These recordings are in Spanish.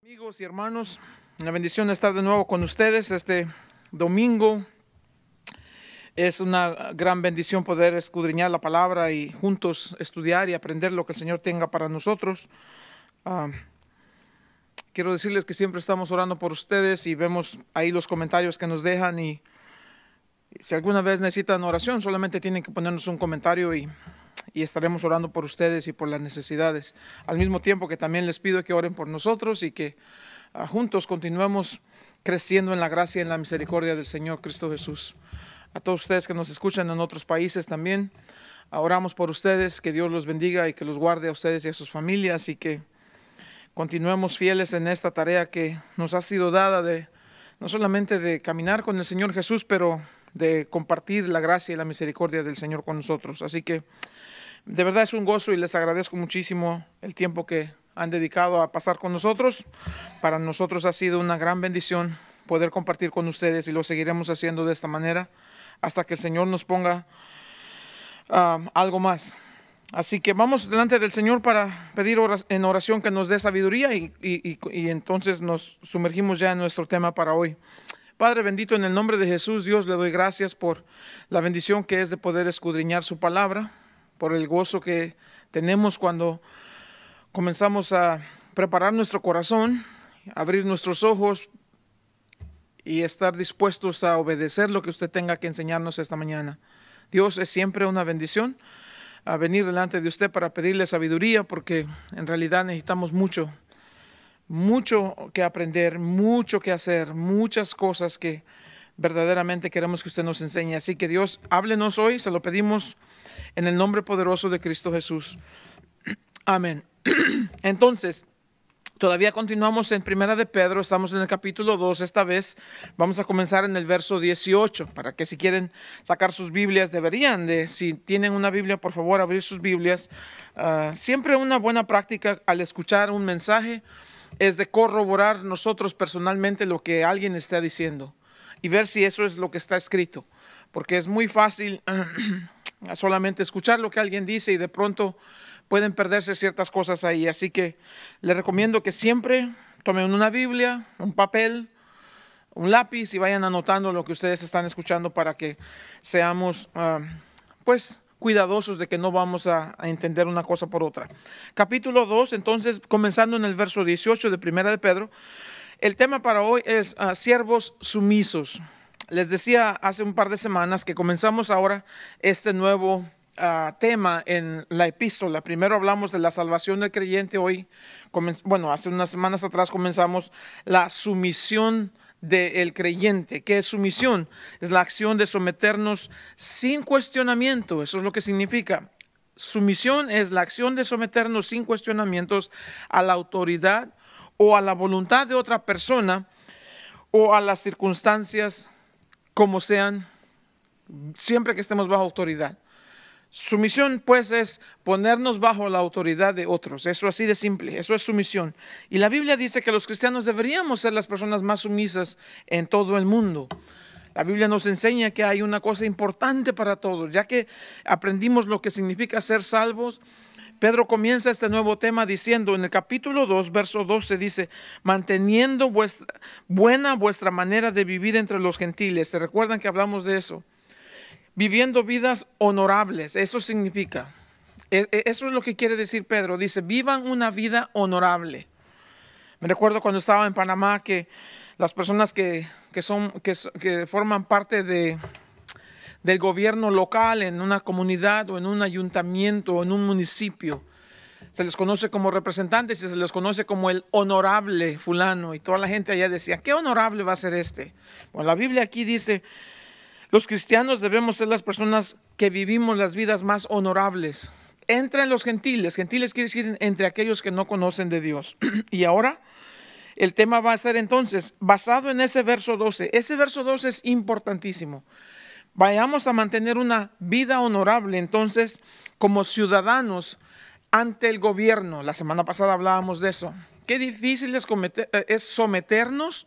Amigos y hermanos, una bendición estar de nuevo con ustedes este domingo. Es una gran bendición poder escudriñar la palabra y juntos estudiar y aprender lo que el Señor tenga para nosotros. Quiero decirles que siempre estamos orando por ustedes y vemos ahí los comentarios que nos dejan, y si alguna vez necesitan oración, solamente tienen que ponernos un comentario y estaremos orando por ustedes y por las necesidades. Al mismo tiempo que también les pido que oren por nosotros y que juntos continuemos creciendo en la gracia y en la misericordia del Señor Cristo Jesús. A todos ustedes que nos escuchan en otros países también, oramos por ustedes, que Dios los bendiga y que los guarde a ustedes y a sus familias, y que continuemos fieles en esta tarea que nos ha sido dada, de no solamente de caminar con el Señor Jesús, pero de compartir la gracia y la misericordia del Señor con nosotros. Así que de verdad es un gozo y les agradezco muchísimo el tiempo que han dedicado a pasar con nosotros. Para nosotros ha sido una gran bendición poder compartir con ustedes, y lo seguiremos haciendo de esta manera hasta que el Señor nos ponga algo más. Así que vamos delante del Señor para pedir en oración que nos dé sabiduría y entonces nos sumergimos ya en nuestro tema para hoy. Padre bendito, en el nombre de Jesús, Dios, le doy gracias por la bendición que es de poder escudriñar su palabra, por el gozo que tenemos cuando comenzamos a preparar nuestro corazón, abrir nuestros ojos y estar dispuestos a obedecer lo que usted tenga que enseñarnos esta mañana. Dios, es siempre una bendición a venir delante de usted para pedirle sabiduría, porque en realidad necesitamos mucho que aprender, mucho que hacer, muchas cosas que verdaderamente queremos que usted nos enseñe. Así que Dios, háblenos hoy, se lo pedimos en el nombre poderoso de Cristo Jesús. Amén. Entonces, todavía continuamos en Primera de Pedro, estamos en el capítulo 2, esta vez vamos a comenzar en el verso 18, para que si quieren sacar sus Biblias, deberían de, si tienen una Biblia, por favor, abrir sus Biblias. Siempre una buena práctica al escuchar un mensaje es de corroborar nosotros personalmente lo que alguien está diciendo y ver si eso es lo que está escrito, porque es muy fácil solamente escuchar lo que alguien dice y de pronto pueden perderse ciertas cosas ahí. Así que les recomiendo que siempre tomen una Biblia, un papel, un lápiz y vayan anotando lo que ustedes están escuchando, para que seamos pues cuidadosos de que no vamos a entender una cosa por otra. Capítulo 2, entonces, comenzando en el verso 18 de Primera de Pedro. El tema para hoy es siervos sumisos. Les decía hace un par de semanas que comenzamos ahora este nuevo tema en la epístola. Primero hablamos de la salvación del creyente. Hoy, hace unas semanas atrás comenzamos la sumisión del creyente. ¿Qué es sumisión? Es la acción de someternos sin cuestionamiento. Eso es lo que significa. Sumisión es la acción de someternos sin cuestionamientos a la autoridad o a la voluntad de otra persona o a las circunstancias como sean, siempre que estemos bajo autoridad. Sumisión, pues, es ponernos bajo la autoridad de otros. Eso así de simple, eso es sumisión. Y la Biblia dice que los cristianos deberíamos ser las personas más sumisas en todo el mundo. La Biblia nos enseña que hay una cosa importante para todos. Ya que aprendimos lo que significa ser salvos, Pedro comienza este nuevo tema diciendo en el capítulo 2, verso 12, dice: manteniendo vuestra manera de vivir entre los gentiles. ¿Se recuerdan que hablamos de eso? Viviendo vidas honorables. Eso significa, eso es lo que quiere decir Pedro. Dice: vivan una vida honorable. Me recuerdo cuando estaba en Panamá que las personas que forman parte del gobierno local en una comunidad o en un ayuntamiento o en un municipio, se les conoce como representantes y se les conoce como el honorable fulano, y toda la gente allá decía: ¿qué honorable va a ser este? Bueno, la Biblia aquí dice: los cristianos debemos ser las personas que vivimos las vidas más honorables entre los gentiles. Gentiles quiere decir entre aquellos que no conocen de Dios. Y ahora el tema va a ser entonces basado en ese verso 12. Ese verso 12 es importantísimo. Vayamos a mantener una vida honorable entonces como ciudadanos ante el gobierno. La semana pasada hablábamos de eso. Qué difícil es someternos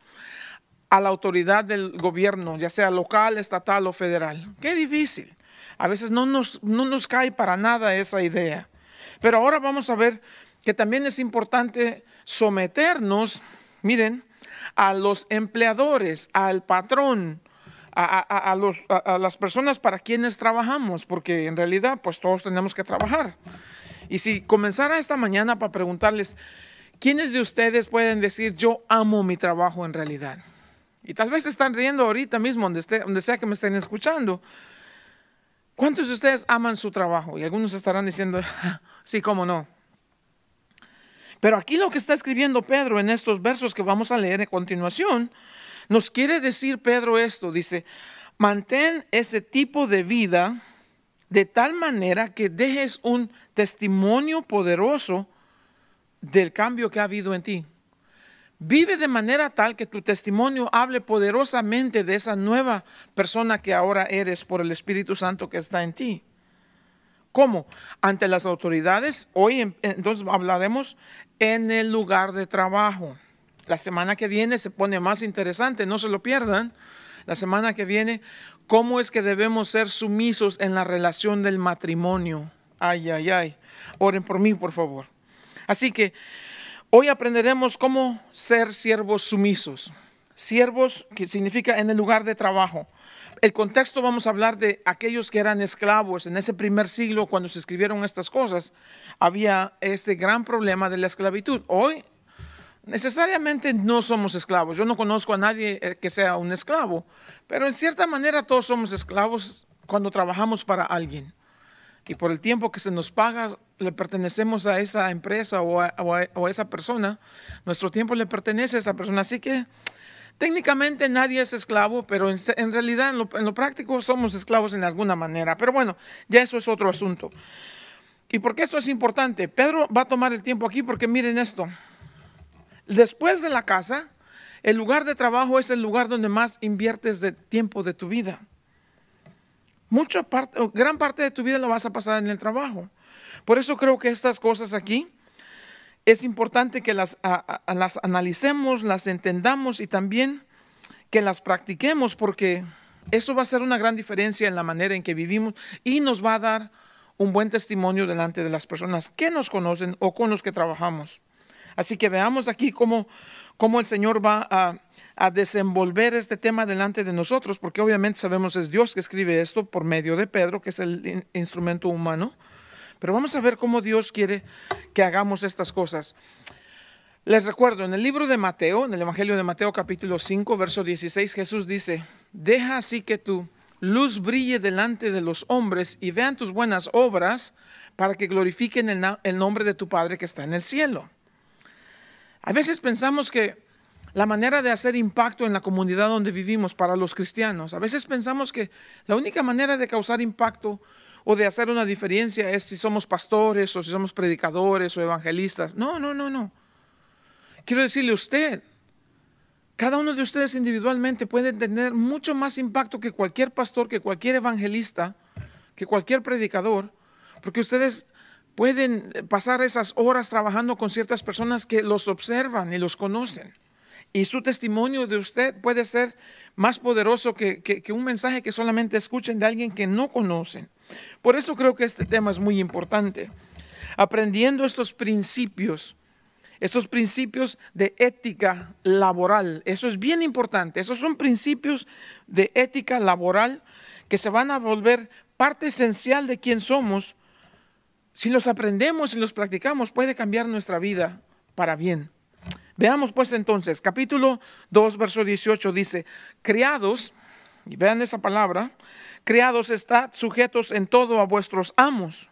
a la autoridad del gobierno, ya sea local, estatal o federal. Qué difícil. A veces no nos cae para nada esa idea. Pero ahora vamos a ver que también es importante someternos miren, a los empleadores, al patrón, a las personas para quienes trabajamos, porque en realidad pues todos tenemos que trabajar. Y si comenzara esta mañana para preguntarles, ¿quiénes de ustedes pueden decir yo amo mi trabajo en realidad? Y tal vez están riendo ahorita mismo, donde sea que me estén escuchando. ¿Cuántos de ustedes aman su trabajo? Y algunos estarán diciendo, sí, cómo no. Pero aquí lo que está escribiendo Pedro en estos versos que vamos a leer a continuación, nos quiere decir Pedro esto, dice, mantén ese tipo de vida de tal manera que dejes un testimonio poderoso del cambio que ha habido en ti. Vive de manera tal que tu testimonio hable poderosamente de esa nueva persona que ahora eres por el Espíritu Santo que está en ti. ¿Cómo? Ante las autoridades. Hoy entonces hablaremos en el lugar de trabajo. La semana que viene se pone más interesante, no se lo pierdan. La semana que viene, ¿cómo es que debemos ser sumisos en la relación del matrimonio? Ay, ay, ay. Oren por mí, por favor. Así que hoy aprenderemos cómo ser siervos sumisos. Siervos, que significa en el lugar de trabajo. El contexto, vamos a hablar de aquellos que eran esclavos. En ese primer siglo, cuando se escribieron estas cosas, había este gran problema de la esclavitud. Hoy, necesariamente no somos esclavos. Yo no conozco a nadie que sea un esclavo, pero en cierta manera todos somos esclavos cuando trabajamos para alguien. Y por el tiempo que se nos paga, le pertenecemos a esa empresa o a esa persona. Nuestro tiempo le pertenece a esa persona. Así que técnicamente nadie es esclavo, pero en realidad en lo práctico somos esclavos en alguna manera. Pero bueno, ya eso es otro asunto. ¿Y por qué esto es importante? Pedro va a tomar el tiempo aquí porque miren esto. Después de la casa, el lugar de trabajo es el lugar donde más inviertes de tiempo de tu vida. Gran parte de tu vida lo vas a pasar en el trabajo. Por eso creo que estas cosas aquí es importante que las analicemos, las entendamos y también que las practiquemos, porque eso va a ser una gran diferencia en la manera en que vivimos y nos va a dar un buen testimonio delante de las personas que nos conocen o con los que trabajamos. Así que veamos aquí cómo el Señor va a desenvolver este tema delante de nosotros, porque obviamente sabemos es Dios que escribe esto por medio de Pedro, que es el instrumento humano. Pero vamos a ver cómo Dios quiere que hagamos estas cosas. Les recuerdo, en el libro de Mateo, en el Evangelio de Mateo capítulo 5, verso 16, Jesús dice, deja así que tu luz brille delante de los hombres y vean tus buenas obras para que glorifiquen el nombre de tu Padre que está en el cielo. A veces pensamos que la manera de hacer impacto en la comunidad donde vivimos para los cristianos, a veces pensamos que la única manera de causar impacto o de hacer una diferencia es si somos pastores o si somos predicadores o evangelistas. No. Quiero decirle a usted, cada uno de ustedes individualmente puede tener mucho más impacto que cualquier pastor, que cualquier evangelista, que cualquier predicador, porque ustedes pueden pasar esas horas trabajando con ciertas personas que los observan y los conocen. Y su testimonio de usted puede ser más poderoso que un mensaje que solamente escuchen de alguien que no conocen. Por eso creo que este tema es muy importante. Aprendiendo estos principios de ética laboral, eso es bien importante. Esos son principios de ética laboral que se van a volver parte esencial de quién somos. Si los aprendemos y los practicamos, puede cambiar nuestra vida para bien. Veamos pues entonces, capítulo 2, verso 18 dice, criados, y vean esa palabra, criados, estad sujetos en todo a vuestros amos.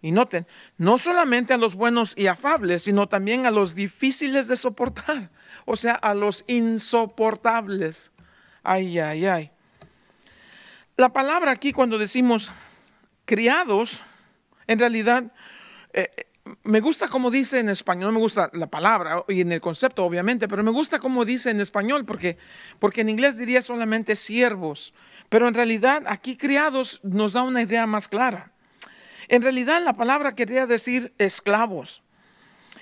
Y noten, no solamente a los buenos y afables, sino también a los difíciles de soportar, o sea, a los insoportables. Ay, ay, ay. La palabra aquí cuando decimos criados, en realidad me gusta como dice en español, me gusta la palabra y en el concepto obviamente, pero me gusta como dice en español porque en inglés diría solamente siervos, pero en realidad aquí criados nos da una idea más clara. En realidad la palabra quería decir esclavos.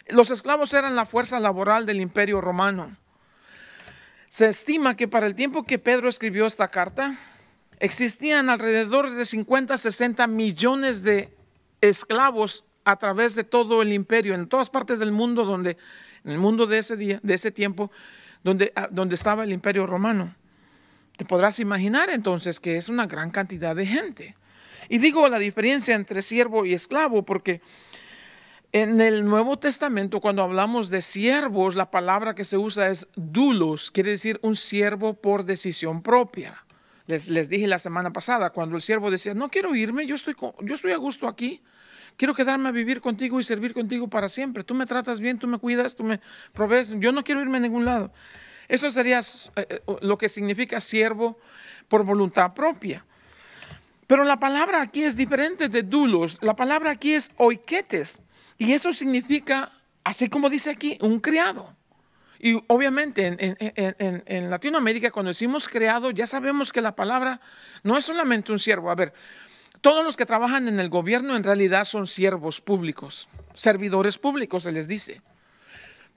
Los esclavos eran la fuerza laboral del Imperio Romano. Se estima que para el tiempo que Pedro escribió esta carta, existían alrededor de 50, 60 millones de esclavos a través de todo el imperio, en todas partes del mundo, en el mundo de ese día, de ese tiempo, donde estaba el imperio romano. Te podrás imaginar entonces que es una gran cantidad de gente. Y digo la diferencia entre siervo y esclavo porque en el Nuevo Testamento, cuando hablamos de siervos, la palabra que se usa es doulos, quiere decir un siervo por decisión propia. Les dije la semana pasada, cuando el siervo decía, no quiero irme, yo estoy a gusto aquí, quiero quedarme a vivir contigo y servir contigo para siempre. Tú me tratas bien, tú me cuidas, tú me provees, yo no quiero irme a ningún lado. Eso sería lo que significa siervo por voluntad propia. Pero la palabra aquí es diferente de doulos, la palabra aquí es oiketes. Y eso significa, así como dice aquí, un criado. Y obviamente en Latinoamérica, cuando decimos criado, ya sabemos que la palabra no es solamente un siervo. A ver, todos los que trabajan en el gobierno en realidad son siervos públicos, servidores públicos se les dice.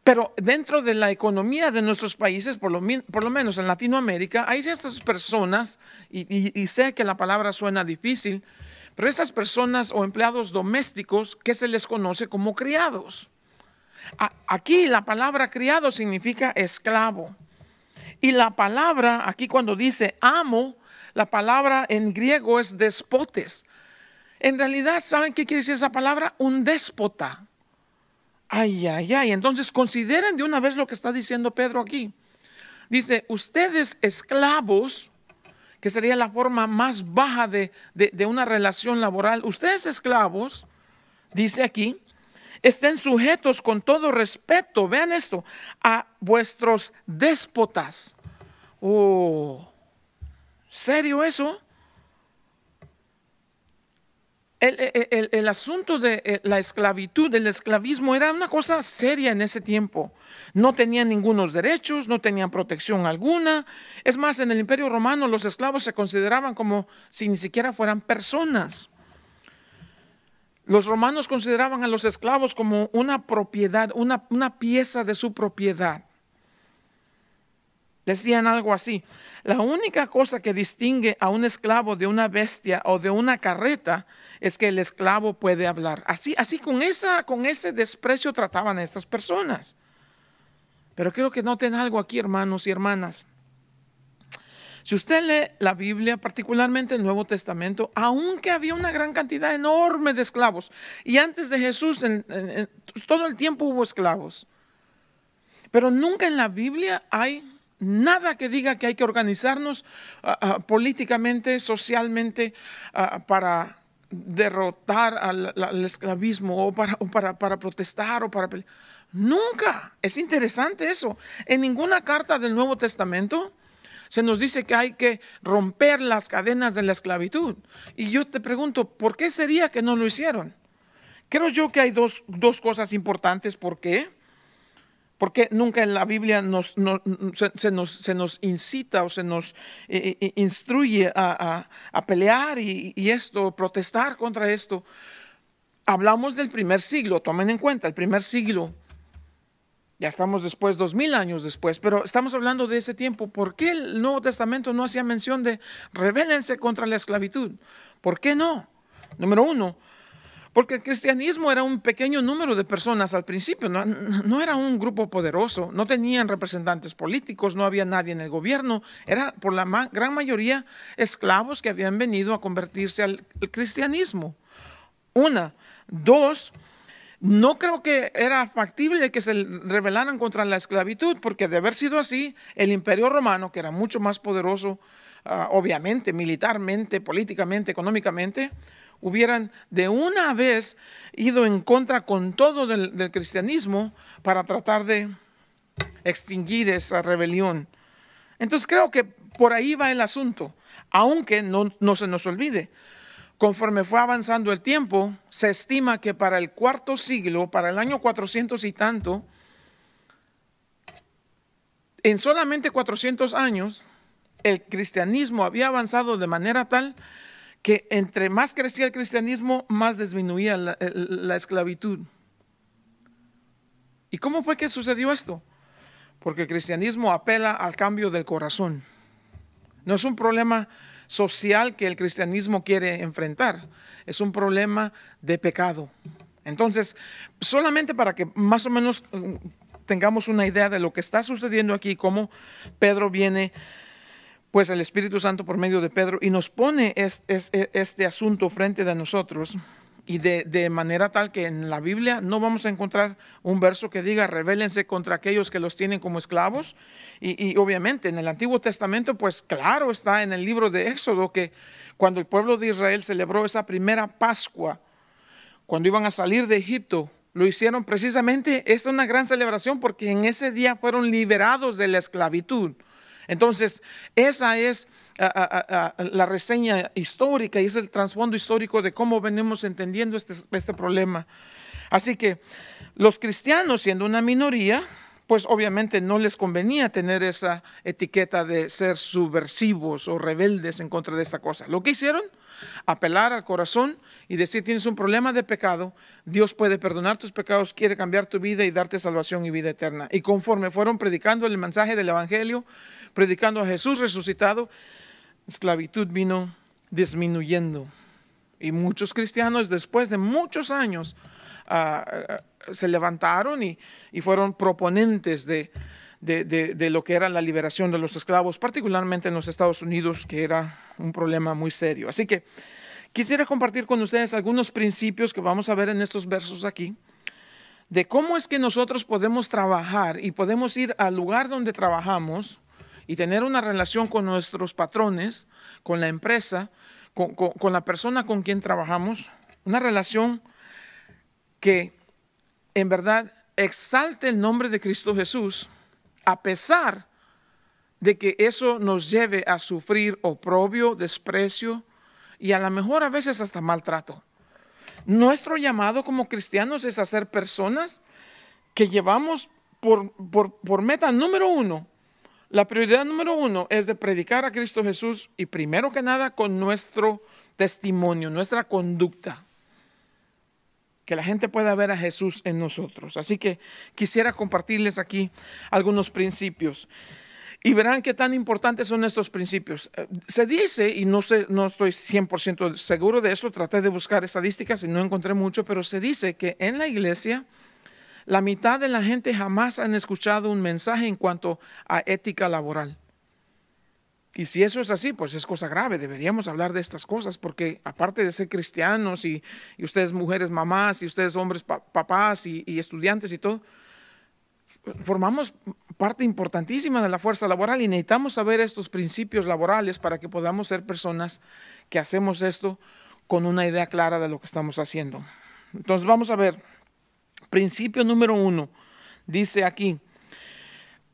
Pero dentro de la economía de nuestros países, por lo menos en Latinoamérica, hay estas personas, y sé que la palabra suena difícil, pero esas personas o empleados domésticos que se les conoce como criados. Aquí la palabra criado significa esclavo. Y la palabra, aquí cuando dice amo, la palabra en griego es despotes. En realidad, ¿saben qué quiere decir esa palabra? Un déspota. Ay, ay, ay. Entonces consideren de una vez lo que está diciendo Pedro aquí. Dice, ustedes esclavos, que sería la forma más baja de una relación laboral. Ustedes esclavos, dice aquí, estén sujetos con todo respeto, vean esto, a vuestros déspotas. Oh, ¿serio eso? El asunto de la esclavitud, del esclavismo, era una cosa seria en ese tiempo. No tenían ningunos derechos, no tenían protección alguna. Es más, en el Imperio Romano los esclavos se consideraban como si ni siquiera fueran personas. Los romanos consideraban a los esclavos como una propiedad, una pieza de su propiedad. Decían algo así: la única cosa que distingue a un esclavo de una bestia o de una carreta es que el esclavo puede hablar. Así con ese desprecio trataban a estas personas. Pero quiero que noten algo aquí, hermanos y hermanas. Si usted lee la Biblia, particularmente el Nuevo Testamento, aunque había una gran cantidad enorme de esclavos, y antes de Jesús en todo el tiempo hubo esclavos, pero nunca en la Biblia hay nada que diga que hay que organizarnos políticamente, socialmente, para derrotar al esclavismo o para protestar o para pelear. Nunca. Es interesante eso. En ninguna carta del Nuevo Testamento se nos dice que hay que romper las cadenas de la esclavitud. Y yo te pregunto, ¿por qué sería que no lo hicieron? Creo yo que hay dos cosas importantes. ¿Por qué? Porque nunca en la Biblia se nos incita o se nos instruye a pelear y protestar contra esto. Hablamos del primer siglo, tomen en cuenta, el primer siglo. Ya estamos después, 2000 años después, pero estamos hablando de ese tiempo. ¿Por qué el Nuevo Testamento no hacía mención de rebélense contra la esclavitud? ¿Por qué no? Número uno, porque el cristianismo era un pequeño número de personas al principio, no era un grupo poderoso, no tenían representantes políticos, no había nadie en el gobierno, era por la gran mayoría esclavos que habían venido a convertirse al cristianismo. Una. Dos, no creo que era factible que se rebelaran contra la esclavitud, porque de haber sido así, el Imperio Romano, que era mucho más poderoso, obviamente, militarmente, políticamente, económicamente, hubieran de una vez ido en contra con todo del cristianismo para tratar de extinguir esa rebelión. Entonces creo que por ahí va el asunto, aunque no se nos olvide. Conforme fue avanzando el tiempo, se estima que para el cuarto siglo, para el año 400 y tanto, en solamente 400 años, el cristianismo había avanzado de manera tal que entre más crecía el cristianismo, más disminuía la esclavitud. ¿Y cómo fue que sucedió esto? Porque el cristianismo apela al cambio del corazón. No es un problema social que el cristianismo quiere enfrentar, es un problema de pecado. Entonces, solamente para que más o menos tengamos una idea de lo que está sucediendo aquí, cómo Pedro viene, pues el Espíritu Santo por medio de Pedro, y nos pone este asunto frente de nosotros, y de manera tal que en la Biblia no vamos a encontrar un verso que diga rebélense contra aquellos que los tienen como esclavos, y obviamente en el Antiguo Testamento, pues claro está en el libro de Éxodo que cuando el pueblo de Israel celebró esa primera Pascua, cuando iban a salir de Egipto, lo hicieron precisamente, es una gran celebración porque en ese día fueron liberados de la esclavitud. Entonces, esa es la reseña histórica y es el trasfondo histórico de cómo venimos entendiendo este problema. Así que los cristianos, siendo una minoría, pues obviamente no les convenía tener esa etiqueta de ser subversivos o rebeldes en contra de esta cosa. Lo que hicieron, apelar al corazón y decir: tienes un problema de pecado, Dios puede perdonar tus pecados, quiere cambiar tu vida y darte salvación y vida eterna. Y conforme fueron predicando el mensaje del Evangelio, predicando a Jesús resucitado, la esclavitud vino disminuyendo. Y muchos cristianos, después de muchos años, se levantaron y fueron proponentes de lo que era la liberación de los esclavos, particularmente en los Estados Unidos, que era un problema muy serio. Así que quisiera compartir con ustedes algunos principios que vamos a ver en estos versos aquí, de cómo es que nosotros podemos trabajar y podemos ir al lugar donde trabajamos y tener una relación con nuestros patrones, con la empresa, con la persona con quien trabajamos, una relación que en verdad exalte el nombre de Cristo Jesús, a pesar de que eso nos lleve a sufrir oprobio, desprecio y a lo mejor a veces hasta maltrato. Nuestro llamado como cristianos es a ser personas que llevamos por meta número uno. La prioridad número uno es de predicar a Cristo Jesús y primero que nada con nuestro testimonio, nuestra conducta. Que la gente pueda ver a Jesús en nosotros. Así que quisiera compartirles aquí algunos principios. Y verán qué tan importantes son estos principios. Se dice, y no estoy 100% seguro de eso, traté de buscar estadísticas y no encontré mucho, pero se dice que en la iglesia la mitad de la gente jamás han escuchado un mensaje en cuanto a ética laboral. Y si eso es así, pues es cosa grave. Deberíamos hablar de estas cosas porque aparte de ser cristianos y ustedes mujeres mamás y ustedes hombres papás y estudiantes y todo, formamos parte importantísima de la fuerza laboral y necesitamos saber estos principios laborales para que podamos ser personas que hacemos esto con una idea clara de lo que estamos haciendo. Entonces vamos a ver, principio número 1, dice aquí: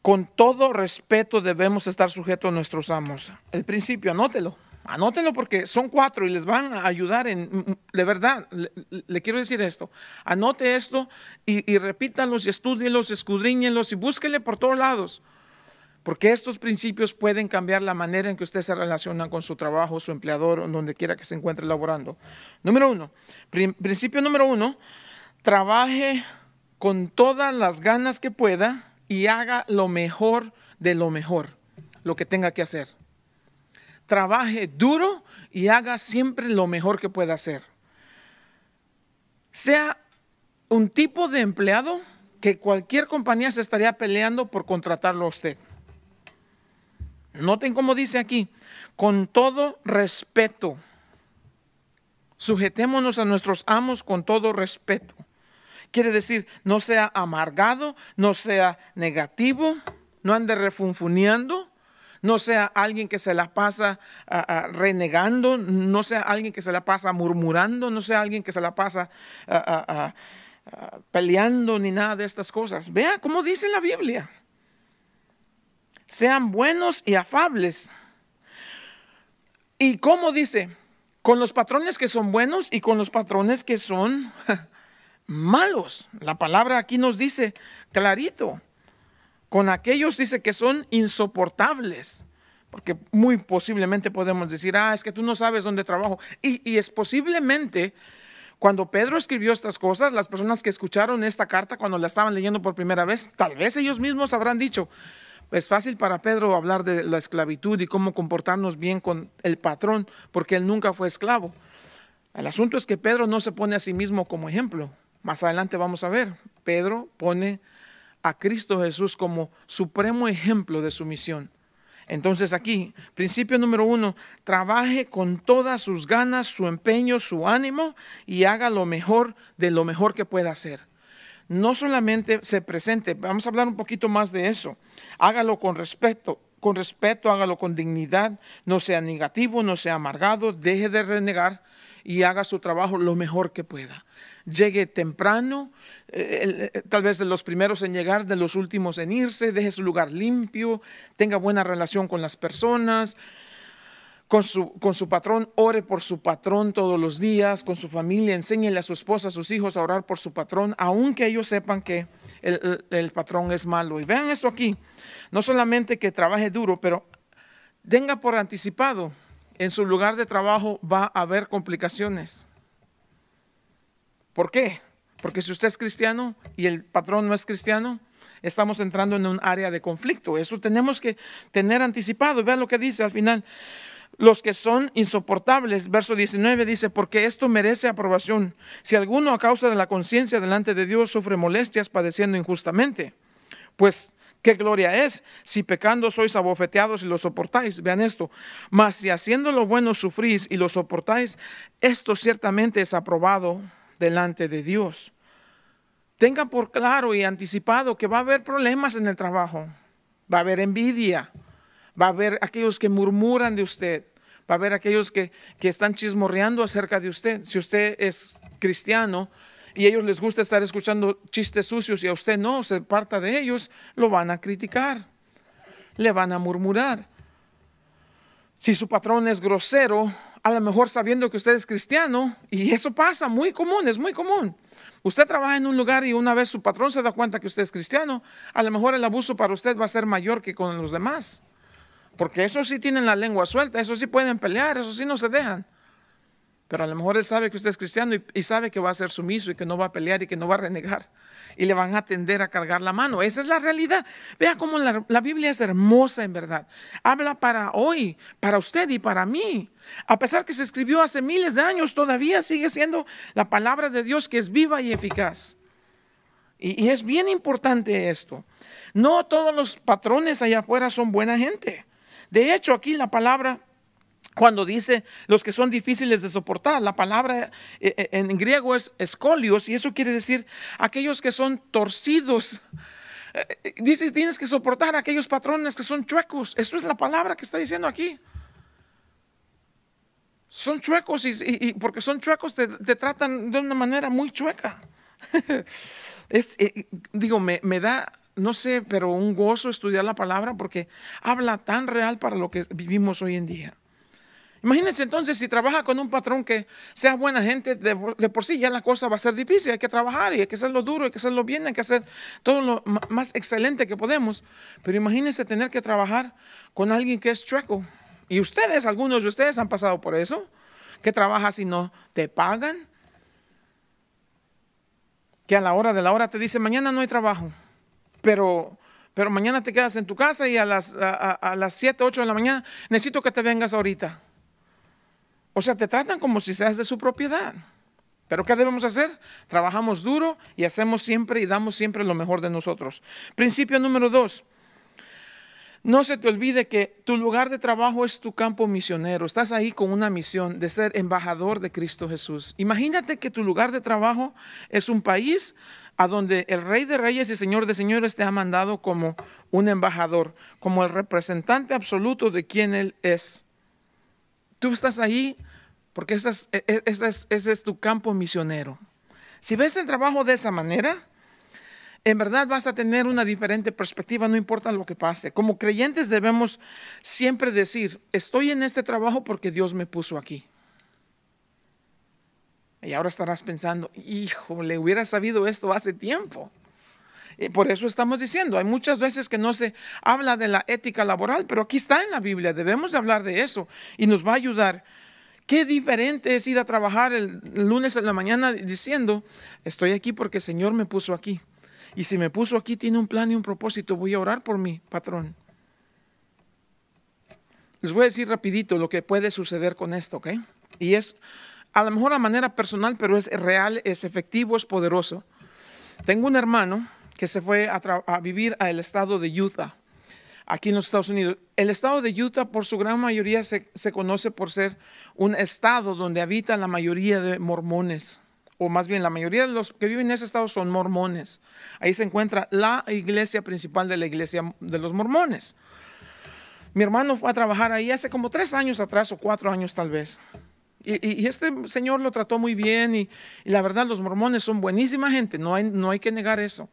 con todo respeto debemos estar sujetos a nuestros amos. El principio, anótelo porque son 4 y les van a ayudar de verdad, le quiero decir esto. Anote esto y repítanlos y estúdielos, escudriñenlos y búsquenle por todos lados. Porque estos principios pueden cambiar la manera en que usted se relaciona con su trabajo, su empleador, o donde quiera que se encuentre laborando. Número 1, principio número 1, trabaje con todas las ganas que pueda y haga lo mejor de lo mejor, lo que tenga que hacer. Trabaje duro y haga siempre lo mejor que pueda hacer. Sea un tipo de empleado que cualquier compañía se estaría peleando por contratarlo a usted. Noten cómo dice aquí: con todo respeto. Sujetémonos a nuestros amos con todo respeto. Quiere decir, no sea amargado, no sea negativo, no ande refunfuneando, no sea alguien que se la pasa renegando, no sea alguien que se la pasa murmurando, no sea alguien que se la pasa peleando ni nada de estas cosas. Vea cómo dice la Biblia. Sean buenos y afables. ¿Y cómo dice? Con los patrones que son buenos y con los patrones que son malos. La palabra aquí nos dice clarito. Con aquellos dice que son insoportables. Porque muy posiblemente podemos decir: es que tú no sabes dónde trabajo. Y es posiblemente, cuando Pedro escribió estas cosas, las personas que escucharon esta carta cuando la estaban leyendo por primera vez, tal vez ellos mismos habrán dicho: es fácil para Pedro hablar de la esclavitud y cómo comportarnos bien con el patrón, porque él nunca fue esclavo. El asunto es que Pedro no se pone a sí mismo como ejemplo. Más adelante vamos a ver, Pedro pone a Cristo Jesús como supremo ejemplo de sumisión. Entonces aquí, principio número 1, trabaje con todas sus ganas, su empeño, su ánimo y haga lo mejor de lo mejor que pueda hacer. No solamente se presente, vamos a hablar un poquito más de eso. Hágalo con respeto, hágalo con dignidad, no sea negativo, no sea amargado, deje de renegar y haga su trabajo lo mejor que pueda. Llegue temprano, tal vez de los primeros en llegar, de los últimos en irse, deje su lugar limpio, tenga buena relación con las personas, con su patrón, ore por su patrón todos los días, con su familia, enséñele a su esposa, a sus hijos a orar por su patrón, aunque ellos sepan que el patrón es malo. Y vean esto aquí, no solamente que trabaje duro, pero tenga por anticipado, en su lugar de trabajo va a haber complicaciones. ¿Por qué? Porque si usted es cristiano y el patrón no es cristiano, estamos entrando en un área de conflicto. Eso tenemos que tener anticipado. Vean lo que dice al final. Los que son insoportables, verso 19 dice, porque esto merece aprobación. Si alguno a causa de la conciencia delante de Dios sufre molestias padeciendo injustamente, pues qué gloria es si pecando sois abofeteados y lo soportáis. Vean esto, mas si haciendo lo bueno sufrís y lo soportáis, esto ciertamente es aprobado delante de Dios. Tengan por claro y anticipado que va a haber problemas en el trabajo, va a haber envidia, va a haber aquellos que murmuran de usted, va a haber aquellos que están chismorreando acerca de usted. Si usted es cristiano y a ellos les gusta estar escuchando chistes sucios y a usted no se aparta de ellos, lo van a criticar, le van a murmurar. Si su patrón es grosero, a lo mejor sabiendo que usted es cristiano, y eso pasa, muy común, es muy común. Usted trabaja en un lugar y una vez su patrón se da cuenta que usted es cristiano, a lo mejor el abuso para usted va a ser mayor que con los demás. Porque esos sí tienen la lengua suelta, esos sí pueden pelear, esos sí no se dejan. Pero a lo mejor él sabe que usted es cristiano y sabe que va a ser sumiso y que no va a pelear y que no va a renegar. Y le van a tender a cargar la mano. Esa es la realidad. Vea cómo la Biblia es hermosa en verdad. Habla para hoy, para usted y para mí. A pesar que se escribió hace miles de años, todavía sigue siendo la palabra de Dios que es viva y eficaz. Y es bien importante esto. No todos los patrones allá afuera son buena gente. De hecho, aquí la palabra, cuando dice los que son difíciles de soportar, la palabra en griego es escolios, y eso quiere decir aquellos que son torcidos. Dice, tienes que soportar a aquellos patrones que son chuecos. Eso es la palabra que está diciendo aquí. Son chuecos y porque son chuecos te tratan de una manera muy chueca. Me da, no sé, pero un gozo estudiar la palabra porque habla tan real para lo que vivimos hoy en día. Imagínense entonces si trabaja con un patrón que sea buena gente, de por sí ya la cosa va a ser difícil, hay que trabajar y hay que hacerlo duro, hay que hacerlo bien, hay que hacer todo lo más excelente que podemos. Pero imagínense tener que trabajar con alguien que es chueco. Y ustedes, algunos de ustedes han pasado por eso, que trabajas y no te pagan, que a la hora de la hora te dice mañana no hay trabajo, pero mañana te quedas en tu casa y a las 7, 8 de la mañana necesito que te vengas ahorita. O sea, te tratan como si seas de su propiedad. ¿Pero qué debemos hacer? Trabajamos duro y hacemos siempre y damos siempre lo mejor de nosotros. Principio número 2. No se te olvide que tu lugar de trabajo es tu campo misionero. Estás ahí con una misión de ser embajador de Cristo Jesús. Imagínate que tu lugar de trabajo es un país a donde el Rey de Reyes y Señor de Señores te ha mandado como un embajador, como el representante absoluto de quien Él es. Tú estás ahí porque ese es tu campo misionero. Si ves el trabajo de esa manera, en verdad vas a tener una diferente perspectiva, no importa lo que pase. Como creyentes debemos siempre decir, estoy en este trabajo porque Dios me puso aquí. Y ahora estarás pensando, híjole, hubiera sabido esto hace tiempo. Y por eso estamos diciendo, hay muchas veces que no se habla de la ética laboral, pero aquí está en la Biblia, debemos de hablar de eso y nos va a ayudar. Qué diferente es ir a trabajar el lunes en la mañana diciendo, estoy aquí porque el Señor me puso aquí. Y si me puso aquí, tiene un plan y un propósito. Voy a orar por mi patrón. Les voy a decir rapidito lo que puede suceder con esto, ¿ok? Y es a lo mejor a manera personal, pero es real, es efectivo, es poderoso. Tengo un hermano que se fue a vivir al estado de Utah, aquí en los Estados Unidos. El estado de Utah, por su gran mayoría, se conoce por ser un estado donde habita la mayoría de mormones, o más bien la mayoría de los que viven en ese estado son mormones. Ahí se encuentra la iglesia principal de la iglesia de los mormones. Mi hermano fue a trabajar ahí hace como 3 años atrás, o 4 años tal vez. Y este señor lo trató muy bien y la verdad los mormones son buenísima gente, no hay que negar eso.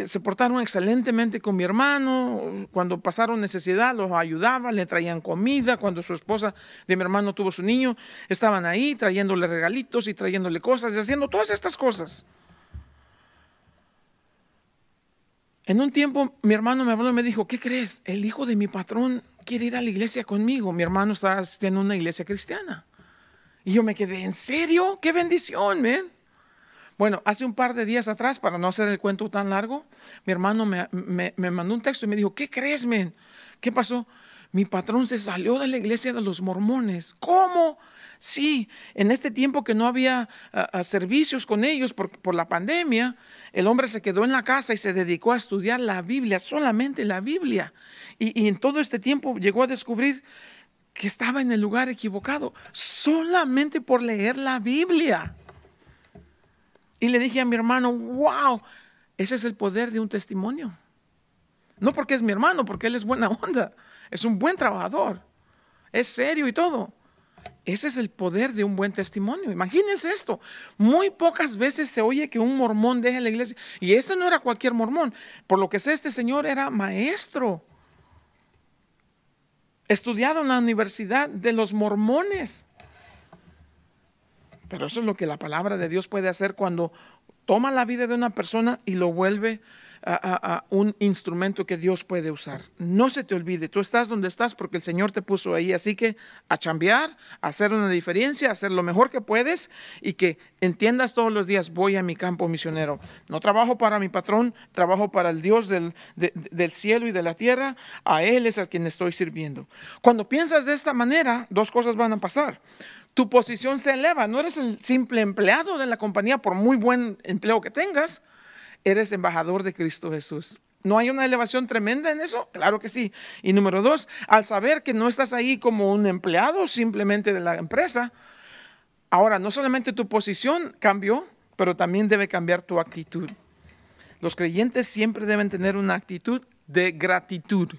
Se portaron excelentemente con mi hermano. Cuando pasaron necesidad los ayudaban, le traían comida. Cuando su esposa de mi hermano tuvo su niño, estaban ahí trayéndole regalitos y trayéndole cosas y haciendo todas estas cosas. En un tiempo mi hermano me habló y me dijo: ¿qué crees? El hijo de mi patrón quiere ir a la iglesia conmigo. Mi hermano está asistiendo a una iglesia cristiana. Y yo me quedé: ¿en serio? ¡Qué bendición, man! Bueno, hace un par de días atrás, para no hacer el cuento tan largo, mi hermano me mandó un texto y me dijo: ¿qué crees, man? ¿Qué pasó? Mi patrón se salió de la iglesia de los mormones. ¿Cómo? Sí, en este tiempo que no había servicios con ellos por la pandemia, el hombre se quedó en la casa y se dedicó a estudiar la Biblia, solamente la Biblia. Y en todo este tiempo llegó a descubrir que estaba en el lugar equivocado, solamente por leer la Biblia. Y le dije a mi hermano: wow, ese es el poder de un testimonio. No porque es mi hermano, porque él es buena onda, es un buen trabajador, es serio y todo. Ese es el poder de un buen testimonio. Imagínense esto. Muy pocas veces se oye que un mormón deje la iglesia. Y este no era cualquier mormón. Por lo que sé, este señor era maestro, estudiado en la universidad de los mormones. Pero eso es lo que la palabra de Dios puede hacer cuando toma la vida de una persona y lo vuelve a un instrumento que Dios puede usar. No se te olvide, tú estás donde estás porque el Señor te puso ahí. Así que a chambear, a hacer una diferencia, a hacer lo mejor que puedes y que entiendas todos los días: voy a mi campo misionero. No trabajo para mi patrón, trabajo para el Dios del cielo y de la tierra. A Él es al quien estoy sirviendo. Cuando piensas de esta manera, 2 cosas van a pasar. Tu posición se eleva, no eres el simple empleado de la compañía por muy buen empleo que tengas. Eres embajador de Cristo Jesús. ¿No hay una elevación tremenda en eso? Claro que sí. Y número 2, al saber que no estás ahí como un empleado simplemente de la empresa, ahora no solamente tu posición cambió, pero también debe cambiar tu actitud. Los creyentes siempre deben tener una actitud de gratitud.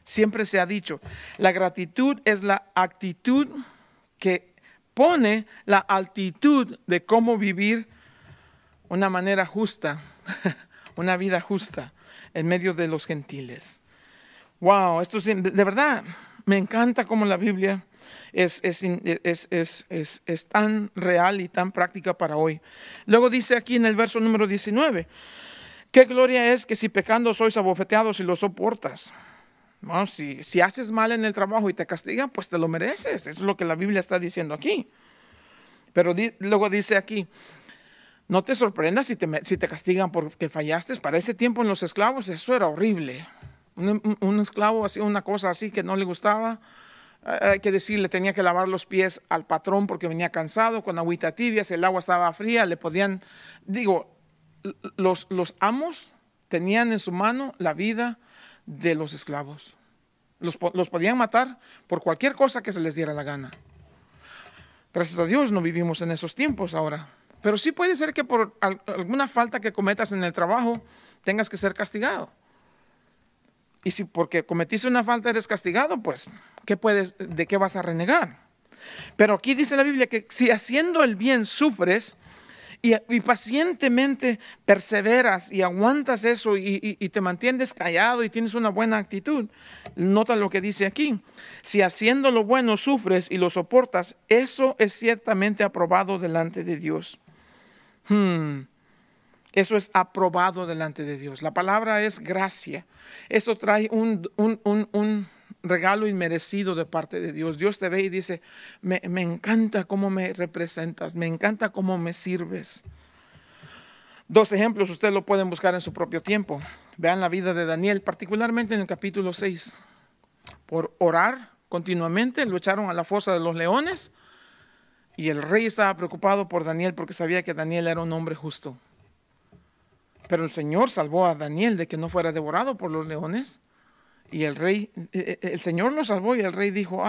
Siempre se ha dicho, la gratitud es la actitud que pone la altitud de cómo vivir una manera justa, una vida justa en medio de los gentiles. Wow, esto es, de verdad, me encanta cómo la Biblia es tan real y tan práctica para hoy. Luego dice aquí en el verso número 19, ¿qué gloria es que si pecando sois abofeteados y lo soportas? No, si haces mal en el trabajo y te castigan, pues te lo mereces. Eso es lo que la Biblia está diciendo aquí. Pero luego dice aquí, no te sorprendas si te castigan porque fallaste. Para ese tiempo en los esclavos eso era horrible. Un esclavo hacía una cosa así que no le gustaba. Hay que decirle, tenía que lavar los pies al patrón porque venía cansado con agüita tibia. Si el agua estaba fría, le podían... los amos tenían en su mano la vida de los esclavos. Los podían matar por cualquier cosa que se les diera la gana. Gracias a Dios no vivimos en esos tiempos ahora. Pero sí puede ser que por alguna falta que cometas en el trabajo tengas que ser castigado. Y si porque cometiste una falta eres castigado, pues ¿de qué vas a renegar? Pero aquí dice la Biblia que si haciendo el bien sufres y pacientemente perseveras y aguantas eso y te mantienes callado y tienes una buena actitud, nota lo que dice aquí. Si haciendo lo bueno sufres y lo soportas, eso es ciertamente aprobado delante de Dios. Eso es aprobado delante de Dios. La palabra es gracia. Eso trae un regalo inmerecido de parte de Dios. Dios te ve y dice, me encanta cómo me representas, me encanta cómo me sirves. 2 ejemplos, ustedes lo pueden buscar en su propio tiempo. Vean la vida de Daniel, particularmente en el capítulo 6. Por orar continuamente, lo echaron a la fosa de los leones Y el rey estaba preocupado por Daniel porque sabía que Daniel era un hombre justo. Pero el Señor salvó a Daniel de que no fuera devorado por los leones. Y el Señor lo salvó y el rey dijo,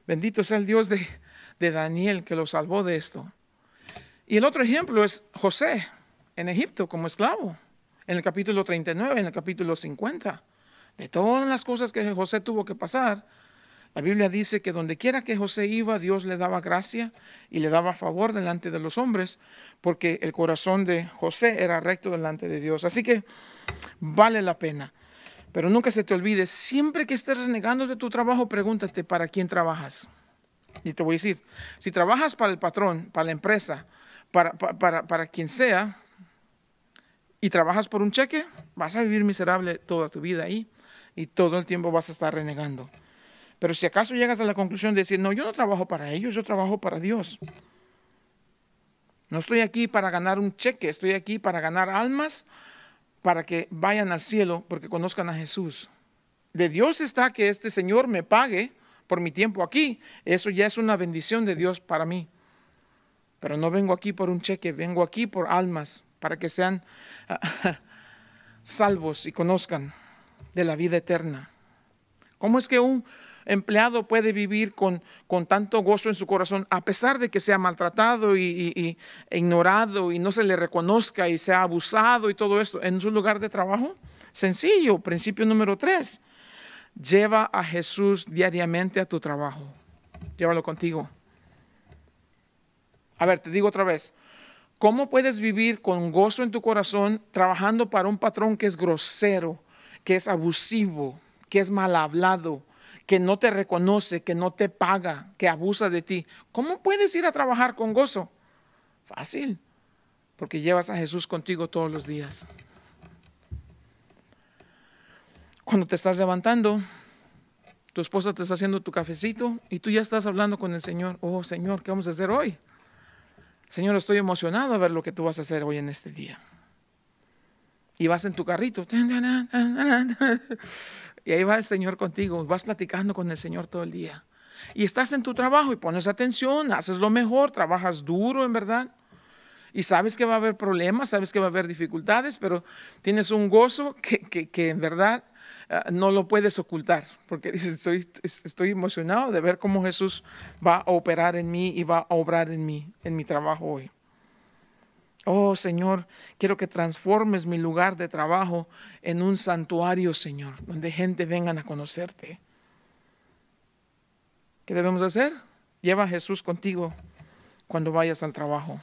bendito sea el Dios de Daniel que lo salvó de esto. Y el otro ejemplo es José en Egipto como esclavo. En el capítulo 39, en el capítulo 50. De todas las cosas que José tuvo que pasar, la Biblia dice que donde quiera que José iba, Dios le daba gracia y le daba favor delante de los hombres, porque el corazón de José era recto delante de Dios. Así que vale la pena. Pero nunca se te olvide, siempre que estés renegando de tu trabajo, pregúntate para quién trabajas. Y te voy a decir, si trabajas para el patrón, para la empresa, para quien sea, y trabajas por un cheque, vas a vivir miserable toda tu vida ahí y todo el tiempo vas a estar renegando. Pero si acaso llegas a la conclusión de decir, no, yo no trabajo para ellos, yo trabajo para Dios. No estoy aquí para ganar un cheque, estoy aquí para ganar almas, para que vayan al cielo, porque conozcan a Jesús. De Dios está que este Señor me pague por mi tiempo aquí. Eso ya es una bendición de Dios para mí. Pero no vengo aquí por un cheque, vengo aquí por almas, para que sean salvos y conozcan de la vida eterna. ¿Cómo es que un empleado puede vivir con tanto gozo en su corazón a pesar de que sea maltratado e ignorado y no se le reconozca y sea abusado y todo esto en su lugar de trabajo? Sencillo, principio número 3. Lleva a Jesús diariamente a tu trabajo. Llévalo contigo. A ver, te digo otra vez. ¿Cómo puedes vivir con gozo en tu corazón trabajando para un patrón que es grosero, que es abusivo, que es mal hablado, que no te reconoce, que no te paga, que abusa de ti? ¿Cómo puedes ir a trabajar con gozo? Fácil, porque llevas a Jesús contigo todos los días. Cuando te estás levantando, tu esposa te está haciendo tu cafecito y tú ya estás hablando con el Señor. Oh, Señor, ¿qué vamos a hacer hoy? Señor, estoy emocionado a ver lo que tú vas a hacer hoy en este día. Y vas en tu carrito. Y ahí va el Señor contigo. Vas platicando con el Señor todo el día. Y estás en tu trabajo y pones atención, haces lo mejor, trabajas duro en verdad. Y sabes que va a haber problemas, sabes que va a haber dificultades, pero tienes un gozo que en verdad no lo puedes ocultar. Porque dices, estoy emocionado de ver cómo Jesús va a operar en mí y va a obrar en mí, en mi trabajo hoy. Oh, Señor, quiero que transformes mi lugar de trabajo en un santuario, Señor, donde gente venga a conocerte. ¿Qué debemos hacer? Lleva a Jesús contigo cuando vayas al trabajo.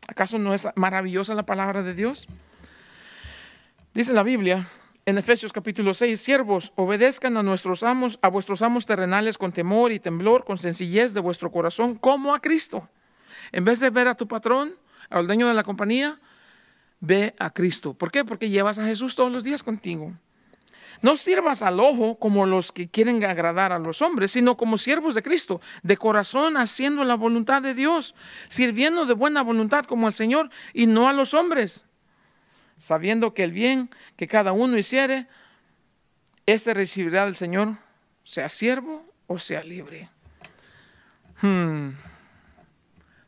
¿Acaso no es maravillosa la palabra de Dios? Dice la Biblia en Efesios capítulo 6, siervos, obedezcan a vuestros amos terrenales con temor y temblor, con sencillez de vuestro corazón, como a Cristo. En vez de ver a tu patrón, al dueño de la compañía, ve a Cristo. ¿Por qué? Porque llevas a Jesús todos los días contigo. No sirvas al ojo como los que quieren agradar a los hombres, sino como siervos de Cristo, de corazón haciendo la voluntad de Dios, sirviendo de buena voluntad como al Señor y no a los hombres, sabiendo que el bien que cada uno hiciere, este recibirá del Señor, sea siervo o sea libre.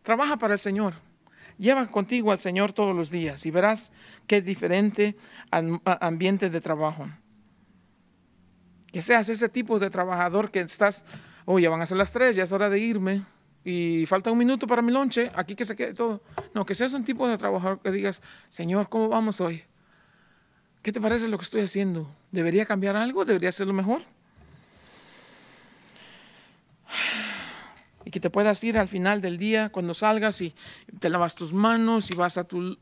Trabaja para el Señor. Lleva contigo al Señor todos los días y verás qué diferente ambiente de trabajo. Que seas ese tipo de trabajador que estás, ya van a ser las 3, ya es hora de irme y falta un minuto para mi lonche, aquí que se quede todo. No, que seas un tipo de trabajador que digas, Señor, ¿cómo vamos hoy? ¿Qué te parece lo que estoy haciendo? ¿Debería cambiar algo? ¿Debería hacerlo mejor? Y que te puedas ir al final del día cuando salgas y te lavas tus manos y vas a tu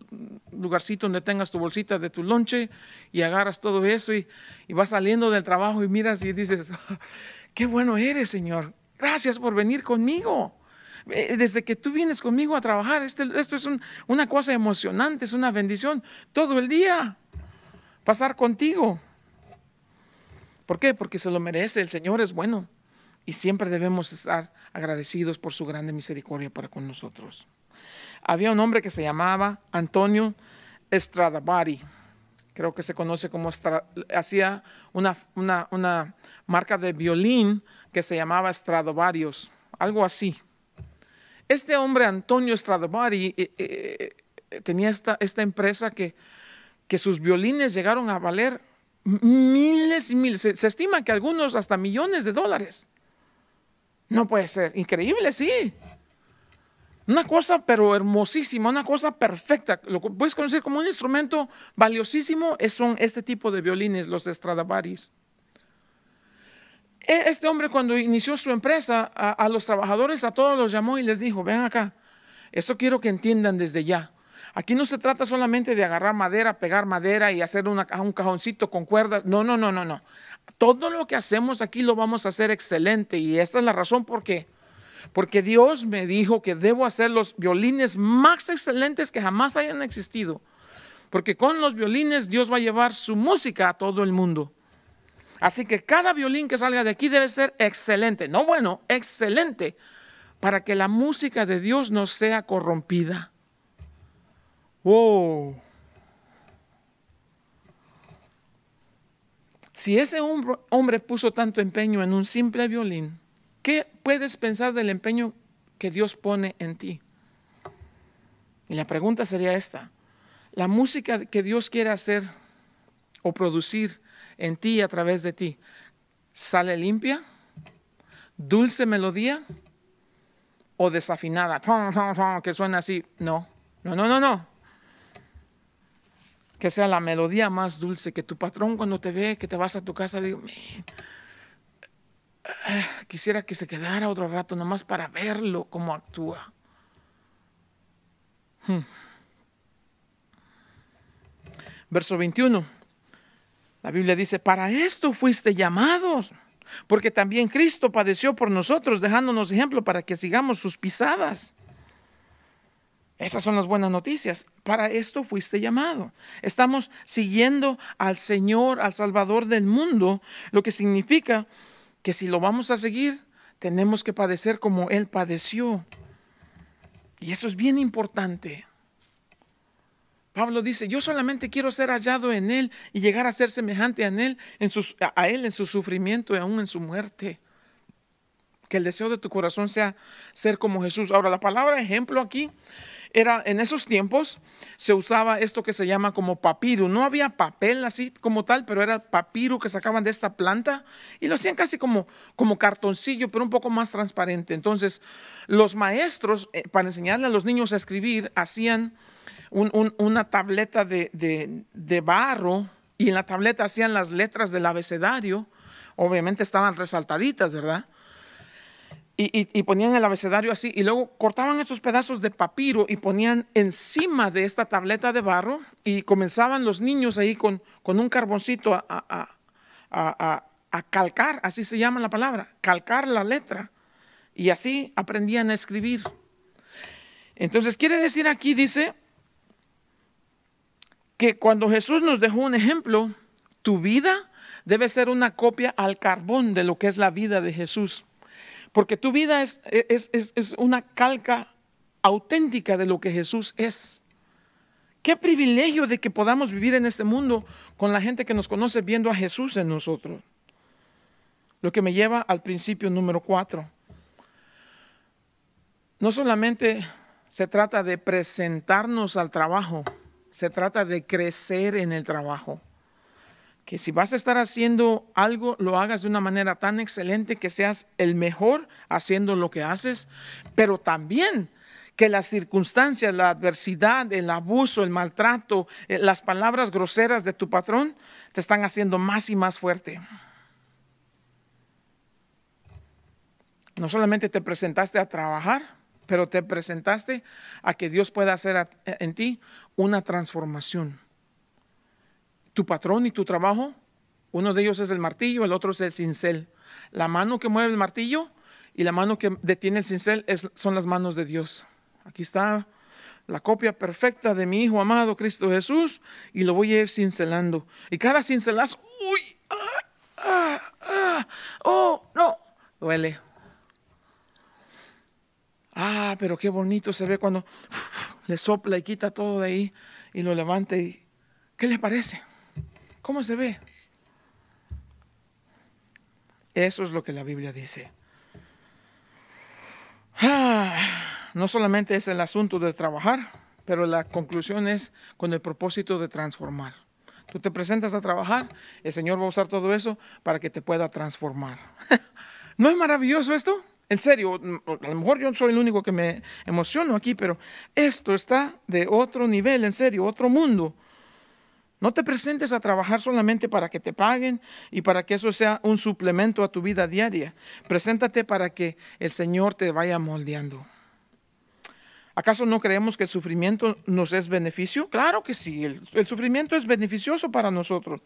lugarcito donde tengas tu bolsita de tu lonche y agarras todo eso y vas saliendo del trabajo y miras y dices, qué bueno eres, Señor. Gracias por venir conmigo. Desde que tú vienes conmigo a trabajar, esto es una cosa emocionante, es una bendición todo el día. Pasar contigo. ¿Por qué? Porque se lo merece. El Señor es bueno y siempre debemos estar agradecidos por su grande misericordia para con nosotros. Había un hombre que se llamaba Antonio Stradivari, creo que se conoce como hacía una marca de violín que se llamaba Stradivarius, algo así. Este hombre, Antonio Stradivari, tenía esta empresa que sus violines llegaron a valer miles y miles. Se estima que algunos hasta millones de dólares. No puede ser. Increíble, sí. Una cosa pero hermosísima, una cosa perfecta. Lo puedes conocer como un instrumento valiosísimo. Son este tipo de violines, los Stradivarius. Este hombre, cuando inició su empresa, a los trabajadores, a todos los llamó y les dijo: ven acá, esto quiero que entiendan desde ya. Aquí no se trata solamente de agarrar madera, pegar madera y hacer un cajoncito con cuerdas. No, no, no, no, no. Todo lo que hacemos aquí lo vamos a hacer excelente, y esta es la razón por qué. Porque Dios me dijo que debo hacer los violines más excelentes que jamás hayan existido. Porque con los violines Dios va a llevar su música a todo el mundo. Así que cada violín que salga de aquí debe ser excelente. No bueno, excelente. Para que la música de Dios no sea corrompida. ¡Wow! Si ese hombre puso tanto empeño en un simple violín, ¿qué puedes pensar del empeño que Dios pone en ti? Y la pregunta sería esta: la música que Dios quiere hacer o producir en ti y a través de ti, ¿sale limpia, dulce melodía o desafinada, que suena así? No, no, no, no, no. Que sea la melodía más dulce, que tu patrón cuando te ve, que te vas a tu casa, diga: quisiera que se quedara otro rato nomás para verlo cómo actúa. Verso 21. La Biblia dice: para esto fuiste llamados, porque también Cristo padeció por nosotros, dejándonos ejemplo para que sigamos sus pisadas. Esas son las buenas noticias. Para esto fuiste llamado. Estamos siguiendo al Señor, al Salvador del mundo, lo que significa que si lo vamos a seguir, tenemos que padecer como Él padeció. Y eso es bien importante. Pablo dice: yo solamente quiero ser hallado en Él y llegar a ser semejante a Él en su sufrimiento y aún en su muerte. Que el deseo de tu corazón sea ser como Jesús. Ahora, la palabra ejemplo aquí era, en esos tiempos se usaba esto que se llama como papiro. No había papel así como tal, pero era papiro que sacaban de esta planta y lo hacían casi como cartoncillo, pero un poco más transparente. Entonces, los maestros, para enseñarle a los niños a escribir, hacían una tableta de barro, y en la tableta hacían las letras del abecedario. Obviamente estaban resaltaditas, ¿verdad? Y ponían el abecedario así, y luego cortaban esos pedazos de papiro y ponían encima de esta tableta de barro, y comenzaban los niños ahí con un carboncito a calcar, así se llama la palabra, calcar la letra, y así aprendían a escribir. Entonces quiere decir aquí, dice, que cuando Jesús nos dejó un ejemplo, tu vida debe ser una copia al carbón de lo que es la vida de Jesús. Porque tu vida es una calca auténtica de lo que Jesús es. Qué privilegio de que podamos vivir en este mundo con la gente que nos conoce viendo a Jesús en nosotros. Lo que me lleva al principio número 4. No solamente se trata de presentarnos al trabajo, se trata de crecer en el trabajo. Que si vas a estar haciendo algo, lo hagas de una manera tan excelente que seas el mejor haciendo lo que haces, pero también que las circunstancias, la adversidad, el abuso, el maltrato, las palabras groseras de tu patrón te están haciendo más y más fuerte. No solamente te presentaste a trabajar, pero te presentaste a que Dios pueda hacer en ti una transformación. Tu patrón y tu trabajo, uno de ellos es el martillo, el otro es el cincel. La mano que mueve el martillo y la mano que detiene el cincel son las manos de Dios. Aquí está la copia perfecta de mi Hijo amado Cristo Jesús, y lo voy a ir cincelando. Y cada cincelazo, ¡uy! ¡Oh, no! Duele. Pero qué bonito se ve cuando le sopla y quita todo de ahí y lo levanta. Y ¿qué le parece? ¿Cómo se ve? Eso es lo que la Biblia dice. No solamente es el asunto de trabajar, pero la conclusión es con el propósito de transformar. Tú te presentas a trabajar, el Señor va a usar todo eso para que te pueda transformar. ¿No es maravilloso esto? En serio, a lo mejor yo soy el único que me emociono aquí, pero esto está de otro nivel, en serio, otro mundo. No te presentes a trabajar solamente para que te paguen y para que eso sea un suplemento a tu vida diaria. Preséntate para que el Señor te vaya moldeando. ¿Acaso no creemos que el sufrimiento nos es beneficio? Claro que sí, el sufrimiento es beneficioso para nosotros.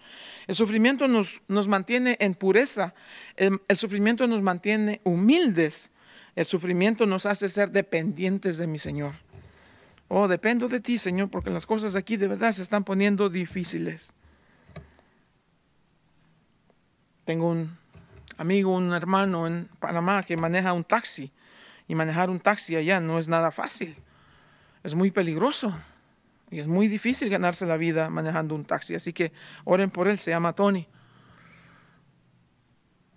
El sufrimiento nos mantiene en pureza, el sufrimiento nos mantiene humildes, el sufrimiento nos hace ser dependientes de mi Señor. Oh, dependo de ti, Señor, porque las cosas aquí de verdad se están poniendo difíciles. Tengo un amigo, un hermano en Panamá que maneja un taxi. Y manejar un taxi allá no es nada fácil. Es muy peligroso. Y es muy difícil ganarse la vida manejando un taxi. Así que oren por él, se llama Tony.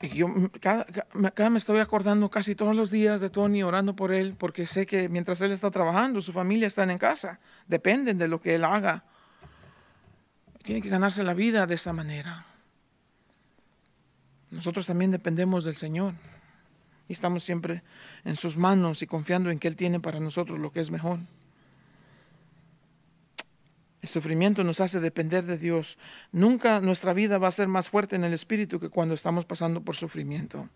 Y yo cada me estoy acordando casi todos los días de Tony, orando por él, porque sé que mientras él está trabajando, su familia está en casa. Dependen de lo que él haga. Tiene que ganarse la vida de esa manera. Nosotros también dependemos del Señor. Y estamos siempre en sus manos y confiando en que Él tiene para nosotros lo que es mejor. El sufrimiento nos hace depender de Dios. Nunca nuestra vida va a ser más fuerte en el espíritu que cuando estamos pasando por sufrimiento.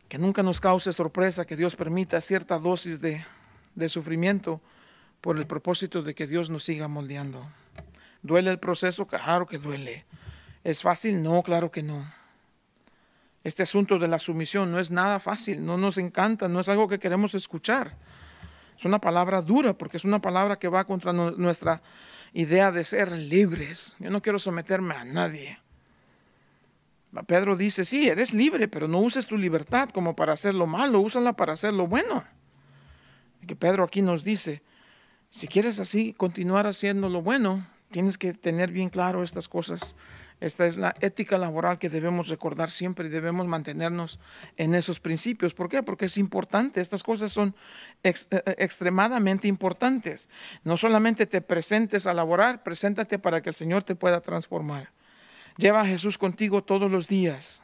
Que nunca nos cause sorpresa que Dios permita cierta dosis de sufrimiento por el propósito de que Dios nos siga moldeando. ¿Duele el proceso? Claro que duele. ¿Es fácil? No, claro que no. Este asunto de la sumisión no es nada fácil, no nos encanta, no es algo que queremos escuchar. Es una palabra dura porque es una palabra que va contra nuestra idea de ser libres. Yo no quiero someterme a nadie. Pedro dice, sí, eres libre, pero no uses tu libertad como para hacer lo malo, úsala para hacer lo bueno. Y que Pedro aquí nos dice, si quieres así continuar haciendo lo bueno, tienes que tener bien claro estas cosas. Esta es la ética laboral que debemos recordar siempre y debemos mantenernos en esos principios. ¿Por qué? Porque es importante. Estas cosas son extremadamente importantes. No solamente te presentes a laborar, preséntate para que el Señor te pueda transformar. Lleva a Jesús contigo todos los días.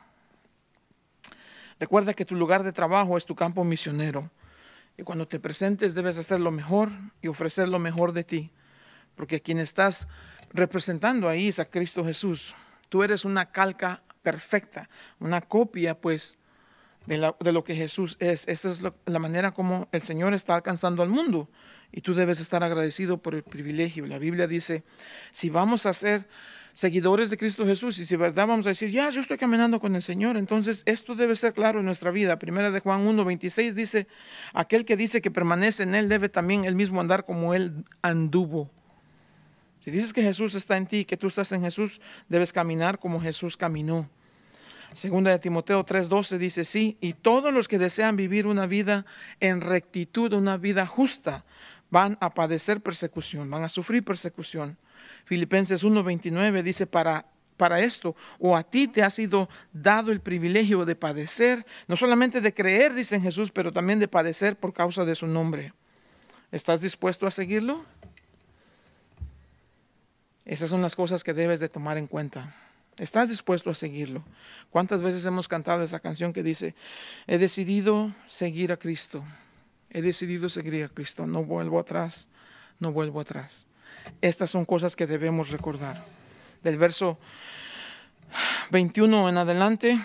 Recuerda que tu lugar de trabajo es tu campo misionero. Y cuando te presentes debes hacer lo mejor y ofrecer lo mejor de ti. Porque quien estás representando ahí es a Cristo Jesús. Tú eres una calca perfecta, una copia pues de lo que Jesús es. Esa es la manera como el Señor está alcanzando al mundo. Y tú debes estar agradecido por el privilegio. La Biblia dice, si vamos a ser seguidores de Cristo Jesús y si de verdad vamos a decir, ya yo estoy caminando con el Señor, entonces esto debe ser claro en nuestra vida. Primera de Juan 1:26 dice, aquel que dice que permanece en Él debe también él mismo andar como Él anduvo. Si dices que Jesús está en ti, que tú estás en Jesús, debes caminar como Jesús caminó. Segunda de Timoteo 3:12 dice, sí, y todos los que desean vivir una vida en rectitud, una vida justa, van a padecer persecución, van a sufrir persecución. Filipenses 1:29 dice, para esto, o a ti te ha sido dado el privilegio de padecer, no solamente de creer, dice en Jesús, pero también de padecer por causa de su nombre. ¿Estás dispuesto a seguirlo? Esas son las cosas que debes de tomar en cuenta. ¿Estás dispuesto a seguirlo? ¿Cuántas veces hemos cantado esa canción que dice, he decidido seguir a Cristo? He decidido seguir a Cristo. No vuelvo atrás, no vuelvo atrás. Estas son cosas que debemos recordar. Del verso 21 en adelante,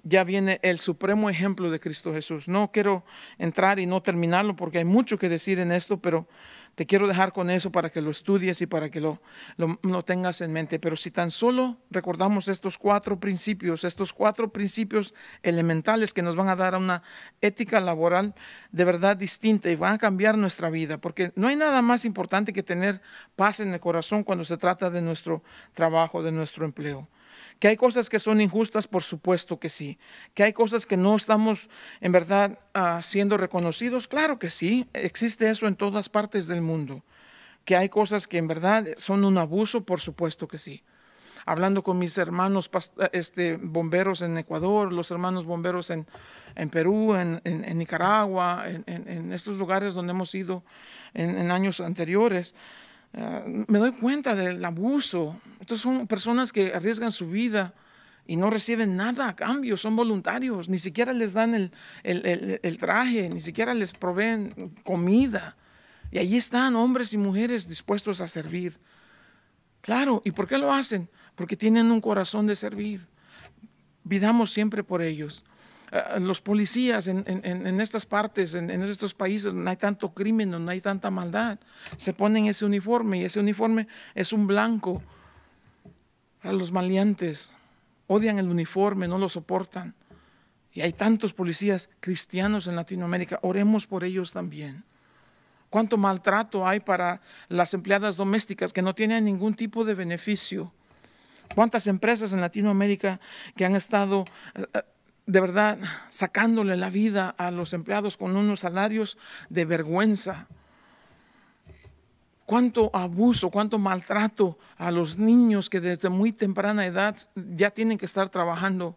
ya viene el supremo ejemplo de Cristo Jesús. No quiero entrar y no terminarlo porque hay mucho que decir en esto, pero te quiero dejar con eso para que lo estudies y para que lo tengas en mente. Pero si tan solo recordamos estos cuatro principios elementales que nos van a dar una ética laboral de verdad distinta y van a cambiar nuestra vida. Porque no hay nada más importante que tener paz en el corazón cuando se trata de nuestro trabajo, de nuestro empleo. ¿Que hay cosas que son injustas? Por supuesto que sí. ¿Que hay cosas que no estamos en verdad siendo reconocidos? Claro que sí. Existe eso en todas partes del mundo. ¿Que hay cosas que en verdad son un abuso? Por supuesto que sí. hablando con mis hermanos bomberos en Ecuador, los hermanos bomberos en Perú, en Nicaragua, en estos lugares donde hemos ido en años anteriores. Me doy cuenta del abuso. Estos son personas que arriesgan su vida y no reciben nada a cambio, son voluntarios, ni siquiera les dan el traje, ni siquiera les proveen comida. Y allí están hombres y mujeres dispuestos a servir. Claro, ¿y por qué lo hacen? Porque tienen un corazón de servir. Pidamos siempre por ellos. Los policías en estas partes, en estos países donde hay tanto crimen, donde hay tanta maldad, se ponen ese uniforme y ese uniforme es un blanco para los maleantes. Odian el uniforme, no lo soportan. Y hay tantos policías cristianos en Latinoamérica. Oremos por ellos también. Cuánto maltrato hay para las empleadas domésticas que no tienen ningún tipo de beneficio. Cuántas empresas en Latinoamérica que han estado de verdad sacándole la vida a los empleados con unos salarios de vergüenza. Cuánto abuso, cuánto maltrato a los niños que desde muy temprana edad ya tienen que estar trabajando.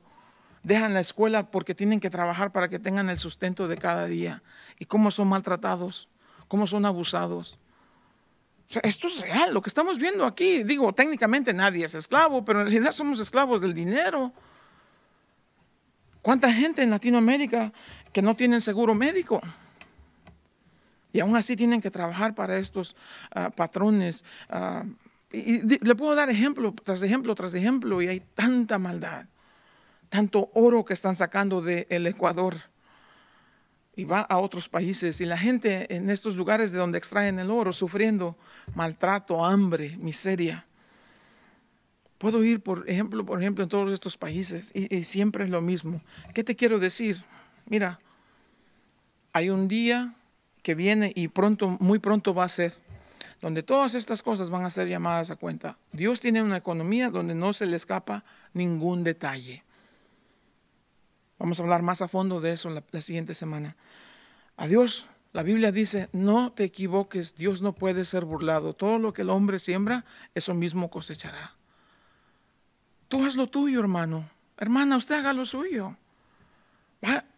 Dejan la escuela porque tienen que trabajar para que tengan el sustento de cada día. Y cómo son maltratados, cómo son abusados. O sea, esto es real, lo que estamos viendo aquí. Digo, técnicamente nadie es esclavo, pero en realidad somos esclavos del dinero. ¿Cuánta gente en Latinoamérica que no tienen seguro médico? Y aún así tienen que trabajar para estos patrones. Y le puedo dar ejemplo tras ejemplo tras ejemplo. Y hay tanta maldad, tanto oro que están sacando del Ecuador. Y va a otros países. Y la gente en estos lugares de donde extraen el oro sufriendo maltrato, hambre, miseria. Puedo ir, por ejemplo, en todos estos países y siempre es lo mismo. ¿Qué te quiero decir? Mira, hay un día que viene y muy pronto va a ser, donde todas estas cosas van a ser llamadas a cuenta. Dios tiene una economía donde no se le escapa ningún detalle. Vamos a hablar más a fondo de eso la siguiente semana. A Dios, la Biblia dice, no te equivoques, Dios no puede ser burlado. Todo lo que el hombre siembra, eso mismo cosechará. Tú haz lo tuyo, hermano. Hermana, usted haga lo suyo.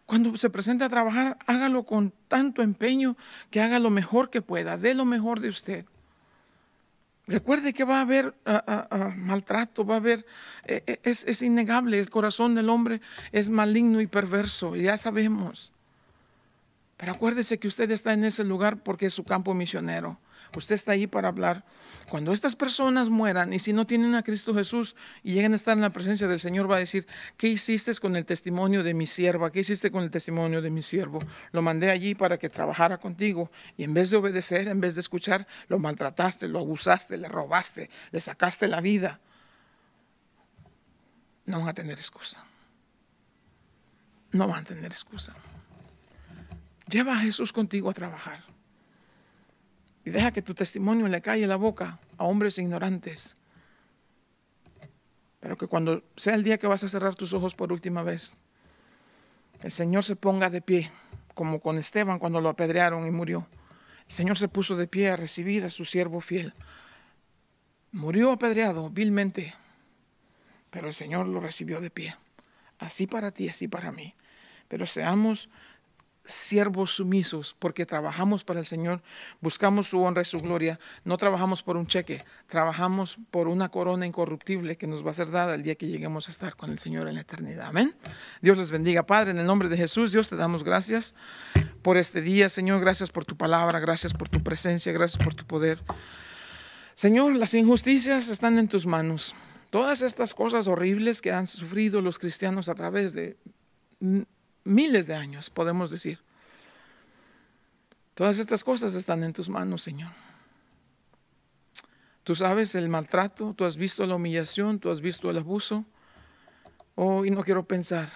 Cuando se presente a trabajar, hágalo con tanto empeño que haga lo mejor que pueda, dé lo mejor de usted. Recuerde que va a haber maltrato, va a haber, es innegable, el corazón del hombre es maligno y perverso, ya sabemos. Pero acuérdese que usted está en ese lugar porque es su campo misionero. Usted está ahí para hablar. Cuando estas personas mueran y si no tienen a Cristo Jesús y lleguen a estar en la presencia del Señor, va a decir, ¿qué hiciste con el testimonio de mi sierva? ¿Qué hiciste con el testimonio de mi siervo? Lo mandé allí para que trabajara contigo y en vez de obedecer, en vez de escuchar, lo maltrataste, lo abusaste, le robaste, le sacaste la vida. No van a tener excusa. No van a tener excusa. Lleva a Jesús contigo a trabajar. Y deja que tu testimonio le calle la boca a hombres ignorantes. Pero que cuando sea el día que vas a cerrar tus ojos por última vez, el Señor se ponga de pie, como con Esteban cuando lo apedrearon y murió. El Señor se puso de pie a recibir a su siervo fiel. Murió apedreado vilmente, pero el Señor lo recibió de pie. Así para ti, así para mí. Pero seamos siervos sumisos, porque trabajamos para el Señor, buscamos su honra y su gloria, no trabajamos por un cheque, trabajamos por una corona incorruptible que nos va a ser dada el día que lleguemos a estar con el Señor en la eternidad. Amén. Dios les bendiga. Padre, en el nombre de Jesús, Dios, te damos gracias por este día, Señor, gracias por tu palabra, gracias por tu presencia, gracias por tu poder. Señor, las injusticias están en tus manos. Todas estas cosas horribles que han sufrido los cristianos a través de miles de años, podemos decir. Todas estas cosas están en tus manos, Señor. Tú sabes el maltrato, tú has visto la humillación, tú has visto el abuso. Oh, y no quiero pensar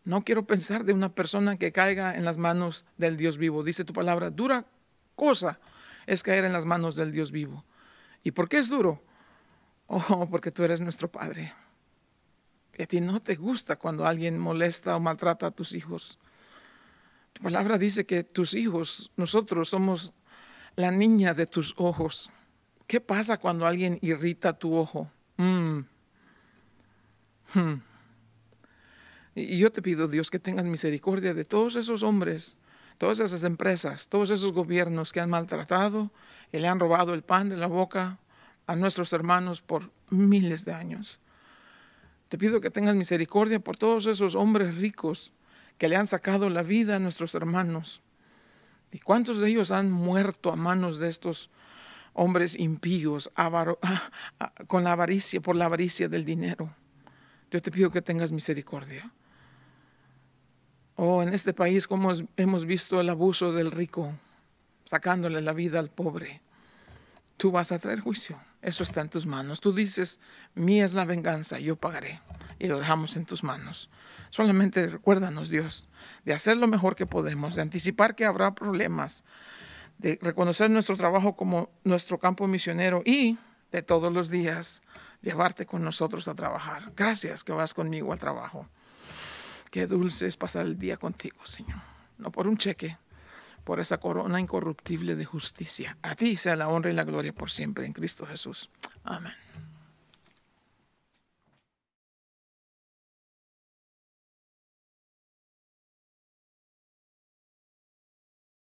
de una persona que caiga en las manos del Dios vivo. Dice tu palabra, dura cosa es caer en las manos del Dios vivo. ¿Y por qué es duro? Oh, porque tú eres nuestro Padre. Y a ti no te gusta cuando alguien molesta o maltrata a tus hijos. Tu palabra dice que tus hijos, nosotros somos la niña de tus ojos. ¿Qué pasa cuando alguien irrita tu ojo? Y yo te pido, Dios, que tengas misericordia de todos esos hombres, todas esas empresas, todos esos gobiernos que han maltratado y le han robado el pan de la boca a nuestros hermanos por miles de años. Te pido que tengas misericordia por todos esos hombres ricos que le han sacado la vida a nuestros hermanos. ¿Y cuántos de ellos han muerto a manos de estos hombres impíos con la avaricia, por la avaricia del dinero? Yo te pido que tengas misericordia. En este país, como hemos visto el abuso del rico, sacándole la vida al pobre. Tú vas a traer juicio. Eso está en tus manos. Tú dices, mía es la venganza, yo pagaré. Y lo dejamos en tus manos. Solamente recuérdanos, Dios, de hacer lo mejor que podemos, de anticipar que habrá problemas, de reconocer nuestro trabajo como nuestro campo misionero y de todos los días llevarte con nosotros a trabajar. Gracias que vas conmigo al trabajo. Qué dulce es pasar el día contigo, Señor. No por un cheque, por esa corona incorruptible de justicia. A ti sea la honra y la gloria por siempre en Cristo Jesús. Amén.